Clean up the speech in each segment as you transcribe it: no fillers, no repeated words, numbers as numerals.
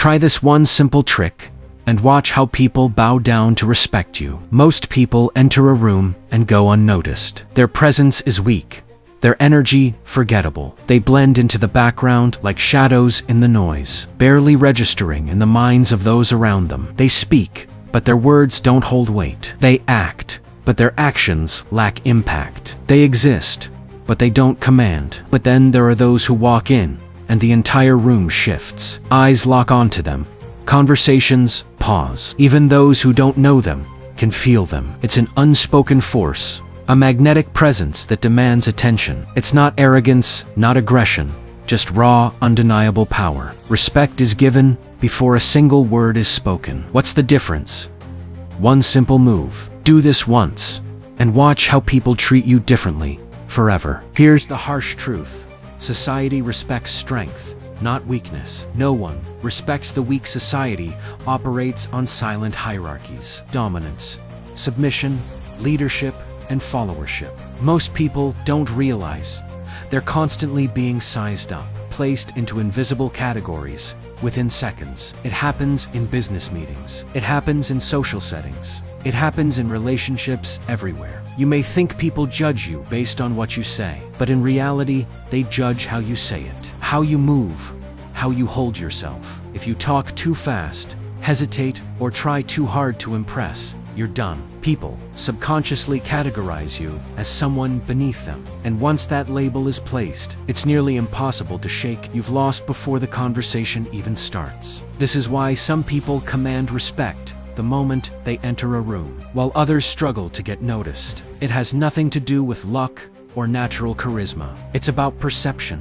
Try this one simple trick and watch how people bow down to respect you. Most people enter a room and go unnoticed. Their presence is weak, their energy forgettable. They blend into the background like shadows in the noise, barely registering in the minds of those around them. They speak, but their words don't hold weight. They act, but their actions lack impact. They exist, but they don't command. But then there are those who walk in, and the entire room shifts. Eyes lock onto them. Conversations pause. Even those who don't know them can feel them. It's an unspoken force, a magnetic presence that demands attention. It's not arrogance, not aggression, just raw, undeniable power. Respect is given before a single word is spoken. What's the difference? One simple move. Do this once, and watch how people treat you differently forever. Here's the harsh truth. Society respects strength, not weakness. No one respects the weak. Society operates on silent hierarchies: dominance, submission, leadership, and followership. Most people don't realize they're constantly being sized up, placed into invisible categories within seconds. It happens in business meetings. It happens in social settings. It happens in relationships everywhere. You may think people judge you based on what you say, but in reality, they judge how you say it, how you move, how you hold yourself. If you talk too fast, hesitate, or try too hard to impress, you're done. People subconsciously categorize you as someone beneath them. And once that label is placed, it's nearly impossible to shake. You've lost before the conversation even starts. This is why some people command respect the moment they enter a room, while others struggle to get noticed. It has nothing to do with luck or natural charisma. It's about perception,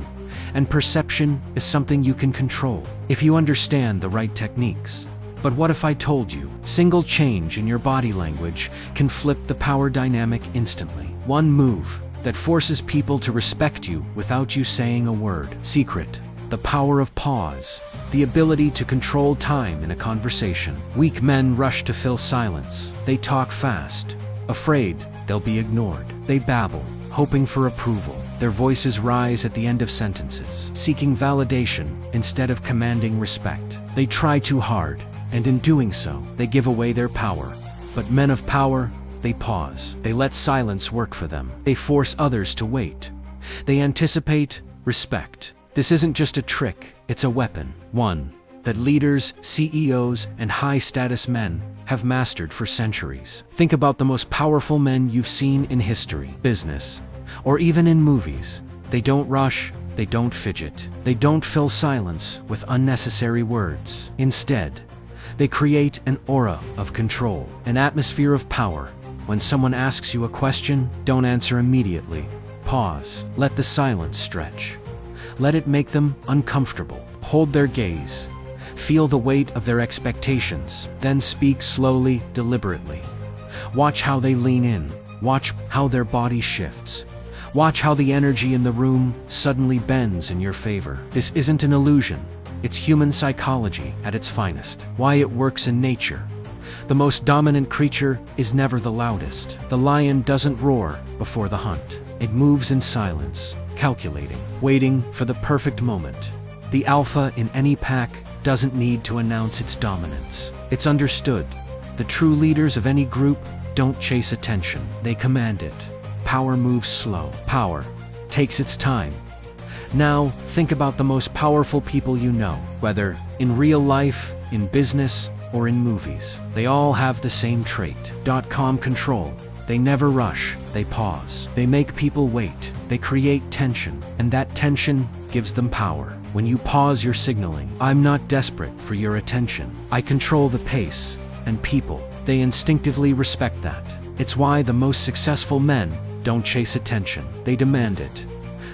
and perception is something you can control if you understand the right techniques. But what if I told you, single change in your body language can flip the power dynamic instantly? One move that forces people to respect you without you saying a word. Secret: the power of pause, the ability to control time in a conversation. Weak men rush to fill silence. They talk fast, afraid they'll be ignored. They babble, hoping for approval. Their voices rise at the end of sentences, seeking validation instead of commanding respect. They try too hard, and in doing so, they give away their power. But men of power, they pause. They let silence work for them. They force others to wait. They anticipate respect. This isn't just a trick, it's a weapon. One that leaders, CEOs, and high-status men have mastered for centuries. Think about the most powerful men you've seen in history, business, or even in movies. They don't rush, they don't fidget, they don't fill silence with unnecessary words. Instead, they create an aura of control, an atmosphere of power. When someone asks you a question, don't answer immediately. Pause. Let the silence stretch. Let it make them uncomfortable. Hold their gaze. Feel the weight of their expectations. Then speak slowly, deliberately. Watch how they lean in. Watch how their body shifts. Watch how the energy in the room suddenly bends in your favor. This isn't an illusion. It's human psychology at its finest. Why it works in nature. The most dominant creature is never the loudest. The lion doesn't roar before the hunt. It moves in silence, calculating, waiting for the perfect moment. The alpha in any pack doesn't need to announce its dominance. It's understood. The true leaders of any group don't chase attention. They command it. Power moves slow. Power takes its time. Now, think about the most powerful people you know, whether in real life, in business, or in movies. They all have the same trait. Calm control. They never rush, they pause. They make people wait. They create tension, and that tension gives them power. When you pause, you're signaling, I'm not desperate for your attention. I control the pace, and people, they instinctively respect that. It's why the most successful men don't chase attention. They demand it.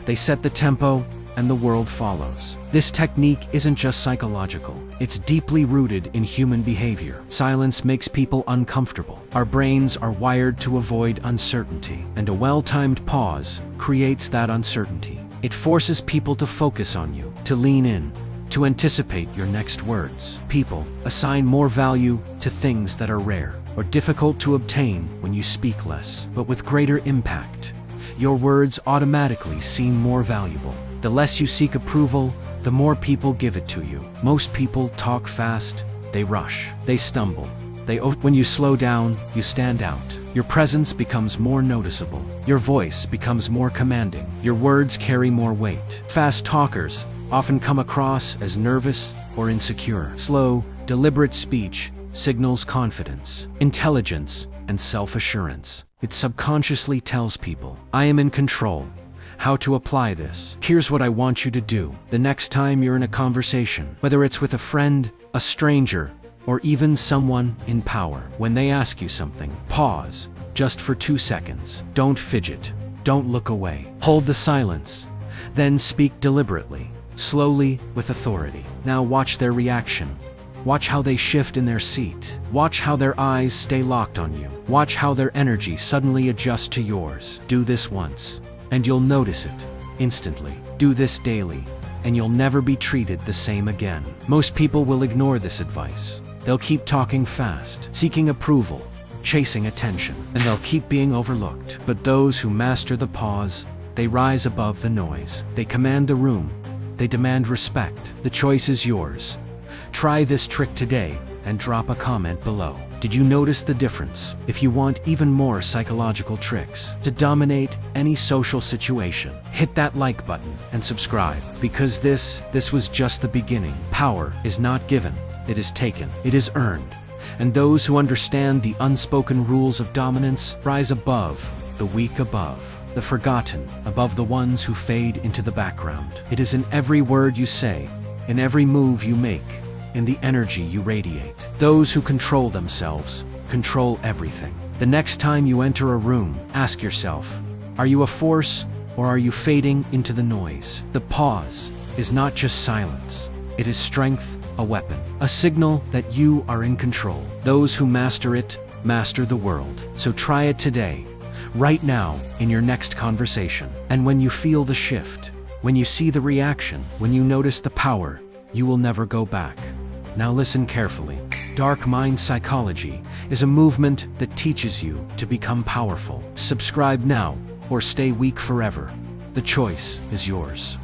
They set the tempo, and the world follows. This technique isn't just psychological. It's deeply rooted in human behavior. Silence makes people uncomfortable. Our brains are wired to avoid uncertainty, and a well-timed pause creates that uncertainty. It forces people to focus on you, to lean in, to anticipate your next words. People assign more value to things that are rare or difficult to obtain when you speak less, but with greater impact. Your words automatically seem more valuable. The less you seek approval, the more people give it to you. Most people talk fast, they rush, they stumble. When you slow down, you stand out. Your presence becomes more noticeable. Your voice becomes more commanding. Your words carry more weight. Fast talkers often come across as nervous or insecure. Slow, deliberate speech signals confidence, intelligence, and self-assurance. It subconsciously tells people, I am in control. How to apply this? Here's what I want you to do. The next time you're in a conversation, whether it's with a friend, a stranger, or even someone in power, when they ask you something, pause, just for 2 seconds. Don't fidget. Don't look away. Hold the silence. Then speak deliberately, slowly, with authority. Now watch their reaction. Watch how they shift in their seat. Watch how their eyes stay locked on you. Watch how their energy suddenly adjusts to yours. Do this once, and you'll notice it instantly. Do this daily, and you'll never be treated the same again. Most people will ignore this advice. They'll keep talking fast, seeking approval, chasing attention, and they'll keep being overlooked. But those who master the pause, they rise above the noise. They command the room. They demand respect. The choice is yours. Try this trick today and drop a comment below. Did you notice the difference? If you want even more psychological tricks to dominate any social situation, hit that like button and subscribe, because this was just the beginning. Power is not given, it is taken, it is earned. And those who understand the unspoken rules of dominance rise above the weak, above the forgotten, above the ones who fade into the background. It is in every word you say, in every move you make, in the energy you radiate. Those who control themselves control everything. The next time you enter a room, ask yourself, are you a force or are you fading into the noise? The pause is not just silence. It is strength, a weapon, a signal that you are in control. Those who master it, master the world. So try it today, right now, in your next conversation. And when you feel the shift, when you see the reaction, when you notice the power, you will never go back. Now listen carefully. Dark Mind Psychology is a movement that teaches you to become powerful. Subscribe now or stay weak forever. The choice is yours.